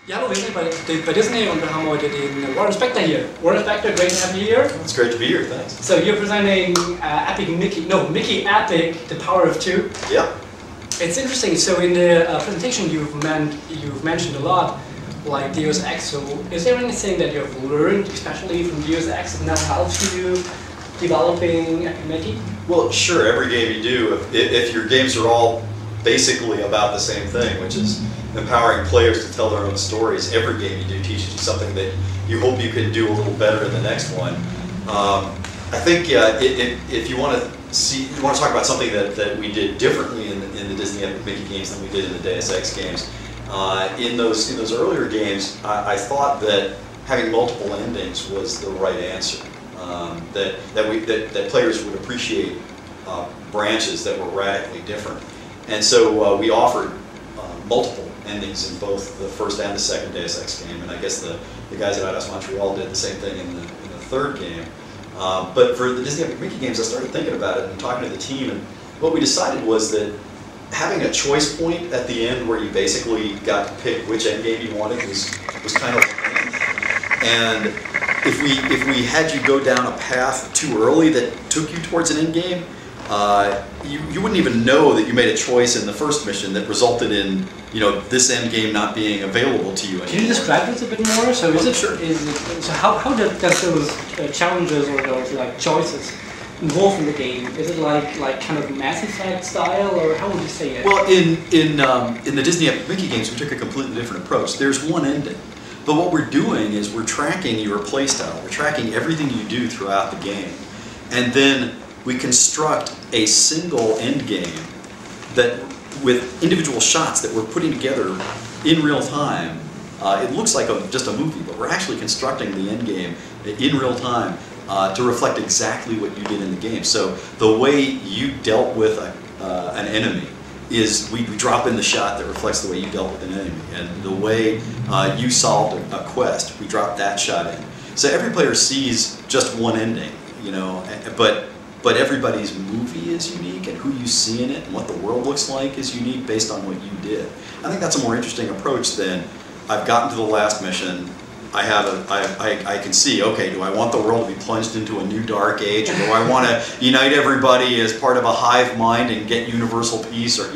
Ja, hallo, wir sind bei Disney und wir haben heute den Warren Spector hier. Warren Spector, great to have you here. It's great to be here, thanks. So you're presenting Epic Micky, no, Micky Epic, The Power of Two. Yeah. It's interesting, so in the presentation you've mentioned a lot, like Deus Ex, so is there anything that you've learned, especially from Deus Ex, that now helps you developing Epic Micky? Well, sure, every game you do, if your games are all basically about the same thing, which is empowering players to tell their own stories, every game you do teaches you something that you hope you can do a little better in the next one. I think if you want to talk about something that we did differently in the Disney Epic Micky games than we did in the Deus Ex games, in those earlier games, I thought that having multiple endings was the right answer. That players would appreciate branches that were radically different, and so we offered multiple endings in both the first and the second Deus Ex game, and I guess the guys at Eidos Montreal did the same thing in the third game. But for the Disney Epic Micky games, I started thinking about it and talking to the team, and what we decided was that having a choice point at the end where you basically got to pick which end game you wanted was kind of lame. And if we had you go down a path too early that took you towards an end game, you wouldn't even know that you made a choice in the first mission that resulted in this end game not being available to you anymore. Can you describe this a bit more? So Sure. So how does those challenges or those like choices involved in the game? Is it like kind of Mass Effect style, or how would you say it? Well, in the Disney Epic Micky games, we took a completely different approach. There's one ending, but what we're doing is we're tracking your playstyle. We're tracking everything you do throughout the game, and then we construct a single end game that, with individual shots that we're putting together in real time. It looks like just a movie, but we're actually constructing the end game in real time to reflect exactly what you did in the game. So the way you dealt with an enemy is we drop in the shot that reflects the way you dealt with an enemy, and the way you solved a quest, we drop that shot in. So every player sees just one ending, but everybody's movie is unique, and who you see in it and what the world looks like is unique based on what you did. I think that's a more interesting approach than I've gotten to the last mission. I can see, okay, do I want the world to be plunged into a new dark age, or do I want to unite everybody as part of a hive mind and get universal peace, or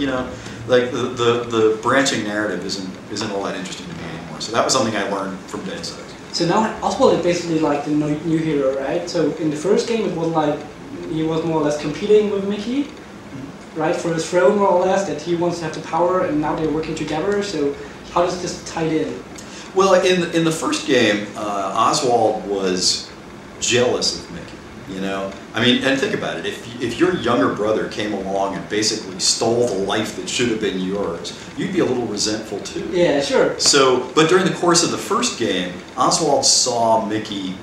like the branching narrative isn't all that interesting to me anymore. So that was something I learned from Deus Ex. So now Oswald is basically like the new hero, right? So in the first game it was like he was more or less competing with Micky, right, for his throne more or less, that he wants to have the power, and now they're working together. So how does this tie in? Well, in the first game, Oswald was jealous of Micky. I mean, and think about it. If your younger brother came along and basically stole the life that should have been yours, you'd be a little resentful too. Yeah, sure. So, but during the course of the first game, Oswald saw Micky,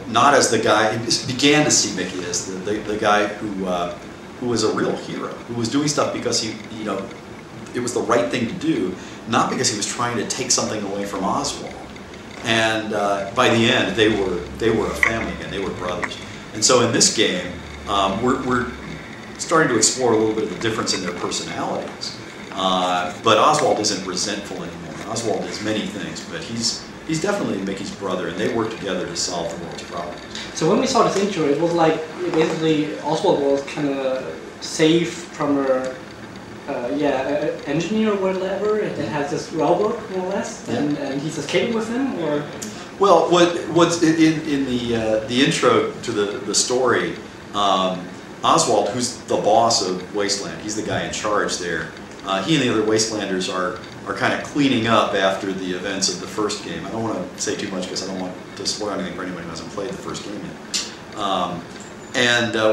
not as the guy. He began to see Micky as the guy who was a real hero, who was doing stuff because it was the right thing to do, not because he was trying to take something away from Oswald. And by the end, they were a family again. They were brothers. And so in this game, we're starting to explore a little bit of the difference in their personalities. But Oswald isn't resentful anymore. Oswald is many things, but he's definitely Micky's brother, and they work together to solve the world's problems. So when we saw this intro, it was like basically Oswald was kind of saved from a engineer or whatever that has this robot more or less, and he's escaping with him, or. Well, what's in the intro to the story, Oswald, who's the boss of Wasteland, he's the guy in charge there. He and the other Wastelanders are kind of cleaning up after the events of the first game. I don't want to say too much because I don't want to spoil anything for anybody who hasn't played the first game yet.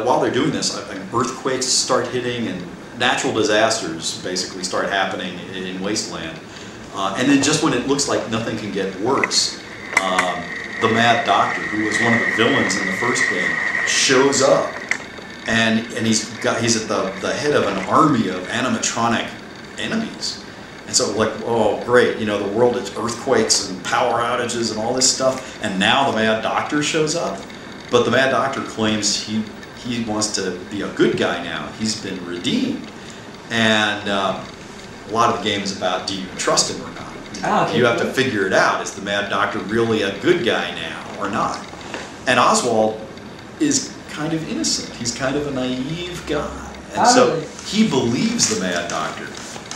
While they're doing this, earthquakes start hitting and natural disasters basically start happening in Wasteland. And then just when it looks like nothing can get worse, the Mad Doctor, who was one of the villains in the first game, shows up, and he's at the head of an army of animatronic enemies. And so like, oh great, the world is earthquakes and power outages and all this stuff, and now the Mad Doctor shows up. But the Mad Doctor claims he wants to be a good guy now. He's been redeemed. And a lot of the game is about, do you trust him or not? Ah, okay, You have to cool. figure it out. Is the Mad Doctor really a good guy now or not? And Oswald is kind of innocent. He's kind of a naive guy. And so Really? he believes the Mad Doctor,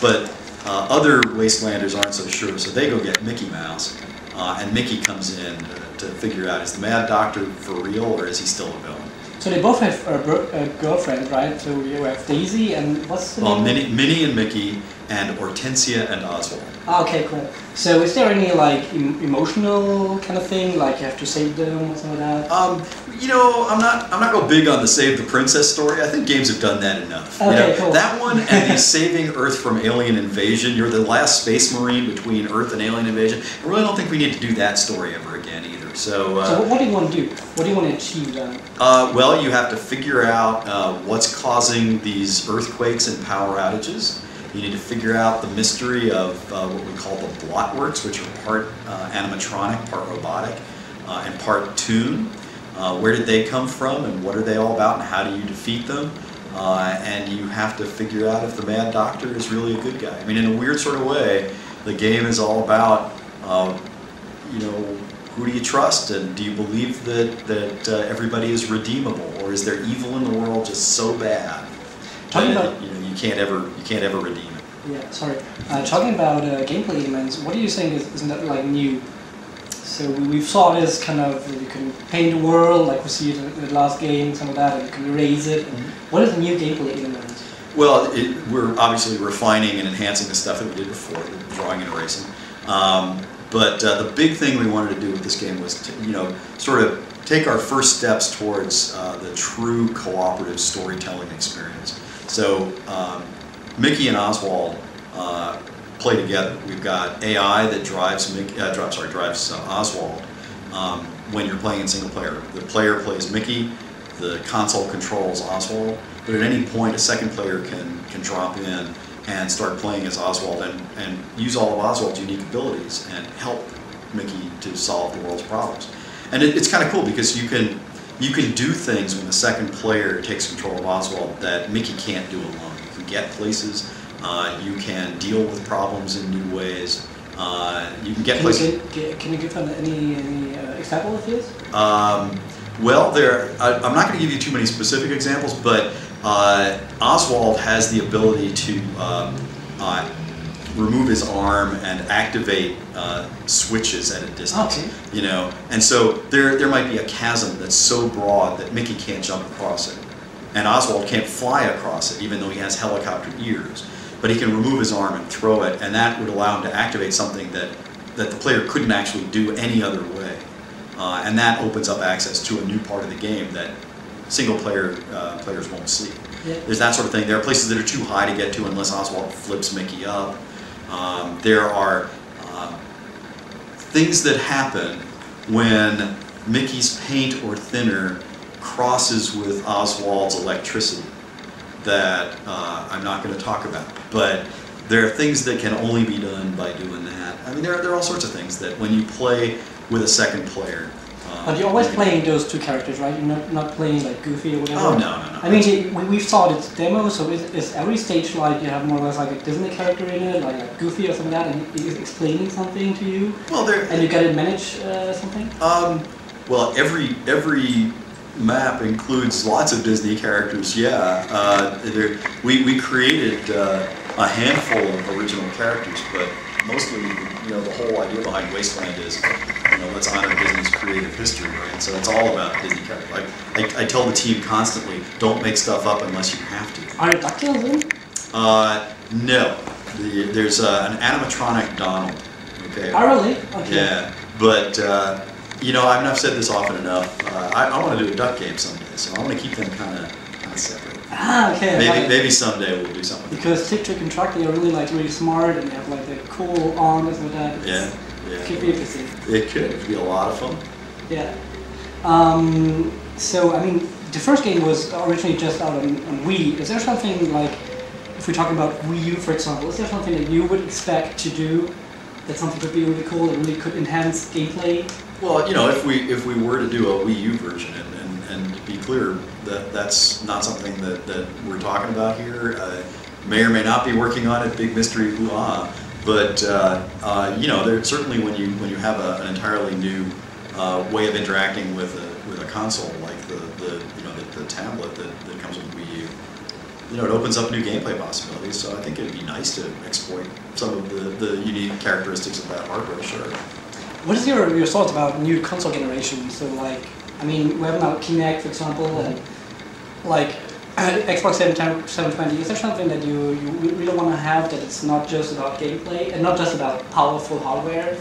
but other Wastelanders aren't so sure, so they go get Mickey Mouse, and Mickey comes in to figure out, is the Mad Doctor for real or is he still a villain? So they both have a girlfriend, right? So you have Daisy and what's the name? Minnie and Mickey, and Hortensia and Oswald. Ah, okay, cool. So is there any like emotional kind of thing, like you have to save them or something like that? You know, I'm not real big on the Save the Princess story. I think games have done that enough. Okay, You know, cool. that one and the Saving Earth from Alien Invasion. You're the last space marine between Earth and alien invasion. I really don't think we need to do that story ever again either. So what do you want to do? What do you want to achieve then? well, you have to figure out what's causing these earthquakes and power outages. You need to figure out the mystery of what we call the blotworks, which are part animatronic, part robotic, and part toon. Where did they come from, and what are they all about, and how do you defeat them? And you have to figure out if the Mad Doctor is really a good guy. I mean, in a weird sort of way, the game is all about, you know, who do you trust, and do you believe that everybody is redeemable, or is there evil in the world just so bad that you know you can't ever redeem it? Yeah, sorry. Talking about gameplay elements, what do you think isn't that like new? So we saw this kind of, you can paint the world like we see it in the last game, some of that, and you can erase it. What is the new gameplay element? Well, we're obviously refining and enhancing the stuff that we did before, the drawing and erasing. But the big thing we wanted to do with this game was to, you know, sort of take our first steps towards the true cooperative storytelling experience. So Mickey and Oswald play together. We've got AI that drives Oswald when you're playing in single player. The player plays Mickey, the console controls Oswald, but at any point a second player can drop in and start playing as Oswald and use all of Oswald's unique abilities and help Mickey to solve the world's problems. And it's kind of cool because you can do things when the second player takes control of Oswald that Mickey can't do alone. You can get places, you can deal with problems in new ways, you can get places. Can you give them any example of this? Well, I'm not going to give you too many specific examples, but Oswald has the ability to remove his arm and activate switches at a distance. Okay. You know, and so there might be a chasm that's so broad that Mickey can't jump across it, and Oswald can't fly across it, even though he has helicopter ears. But he can remove his arm and throw it, and that would allow him to activate something that the player couldn't actually do any other way. And that opens up access to a new part of the game that single player players won't see. Yeah. There's that sort of thing. There are places that are too high to get to unless Oswald flips Mickey up. There are things that happen when Mickey's paint or thinner crosses with Oswald's electricity that I'm not going to talk about. But there are things that can only be done by doing that. I mean, there are all sorts of things that when you play with a second player. But you're always playing those two characters, right? You're not playing like Goofy or whatever? Oh, no. I mean, we saw this demo, so is every stage like you have more or less like a Disney character in it, like a Goofy or something like that, and he's explaining something to you? Well, and you gotta manage something? Well, every map includes lots of Disney characters, yeah. We created a handful of original characters, but mostly, you know, the whole idea behind Wasteland is, you know, let's honor Disney's creative history, right? So it's all about Disney characters. I tell the team constantly, don't make stuff up unless you have to. Are DuckTales in? No. There's an animatronic Donald. Okay. Oh, really? Okay. Yeah, but you know, I've said this often enough. I want to do a duck game someday, so I want to keep them kind of separate. Ah, okay. Maybe someday we'll do something. Because Tick, Trick, and Truck, they are really smart, and they have like the cool arms and that. Yeah. It could be interesting. It could. It'd be a lot of fun. Yeah. So, I mean, the first game was originally just out on Wii. Is there something like, if we're talking about Wii U, for example, is there something that you would expect to do that something could be really cool, that really could enhance gameplay? Well, you know, if we were to do a Wii U version, and to be clear, that's not something that we're talking about here. May or may not be working on it, big mystery, hoo-ah. But you know, there certainly when you have an entirely new way of interacting with a console like the tablet that comes with Wii U, you know, it opens up new gameplay possibilities. So I think it'd be nice to exploit some of the unique characteristics of that hardware. Sure. What is your thoughts about new console generations? So like, I mean, we have now Kinect, for example, and like Xbox 720. Is there something that you really want to have that it's not just about gameplay and not just about powerful hardware?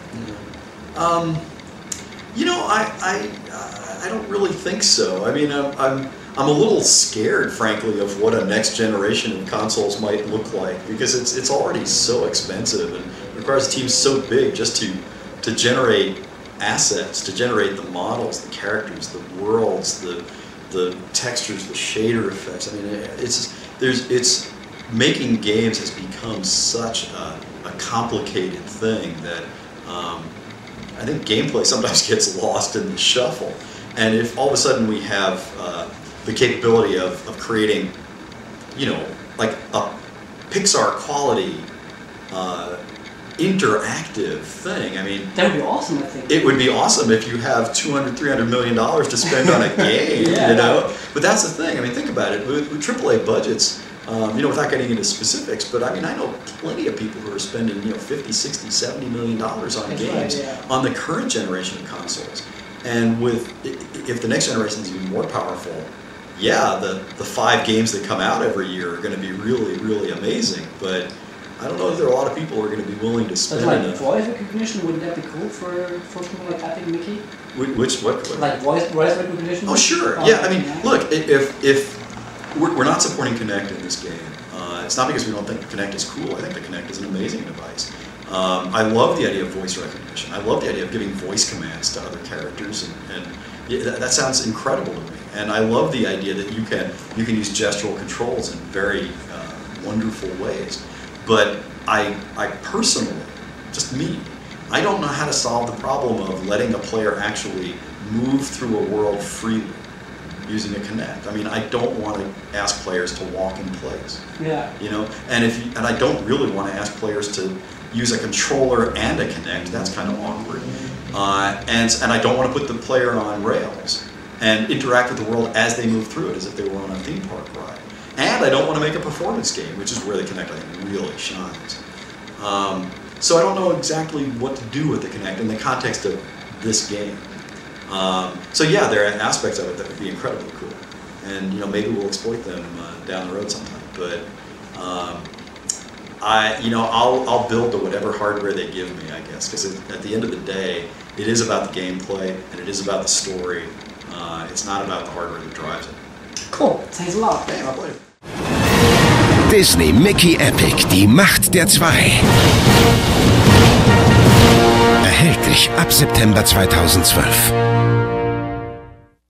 You know, I don't really think so. I mean, I'm a little scared, frankly, of what a next generation of consoles might look like, because it's already so expensive and requires teams so big just to generate assets, to generate the models, the characters, the worlds, the textures, the shader effects. I mean, it's making games has become such a complicated thing that I think gameplay sometimes gets lost in the shuffle. And if all of a sudden we have the capability of creating, you know, like a Pixar quality interactive thing. I mean, that would be awesome. I think it would be awesome if you have $200-300 million to spend on a game. You know, but that's the thing. I mean, think about it with AAA budgets. You know, without getting into specifics, but I mean, I know plenty of people who are spending, you know, $50, $60, $70 million on games on the current generation of consoles. And if the next generation is even more powerful, yeah, the 5 games that come out every year are going to be really, really amazing. But I don't know if there are a lot of people who are going to be willing to spend. But like voice recognition, wouldn't that be cool for people like Epic Micky? What? Like voice recognition? Oh, sure. Yeah, I mean, look, if we're not supporting Kinect in this game, it's not because we don't think the Kinect is cool. I think the Kinect is an amazing device. I love the idea of voice recognition. I love the idea of giving voice commands to other characters, and that sounds incredible to me. And I love the idea that you can use gestural controls in very wonderful ways. But I personally, just me, I don't know how to solve the problem of letting a player actually move through a world freely using a Kinect. I mean, I don't want to ask players to walk in place. Yeah. You know, and I don't really want to ask players to use a controller and a Kinect. That's kind of awkward. And I don't want to put the player on rails and interact with the world as they move through it, as if they were on a theme park ride. And I don't want to make a performance game, which is where the Kinect, I think, really shines. So I don't know exactly what to do with the Kinect in the context of this game. So yeah, there are aspects of it that would be incredibly cool, and you know, maybe we'll exploit them down the road sometime. But I'll build to whatever hardware they give me, I guess, because at the end of the day, it is about the gameplay and it is about the story. It's not about the hardware that drives it. Cool, thanks a lot. Hey, my pleasure. Disney Micky Epic, die Macht der Zwei. Erhältlich ab September 2012.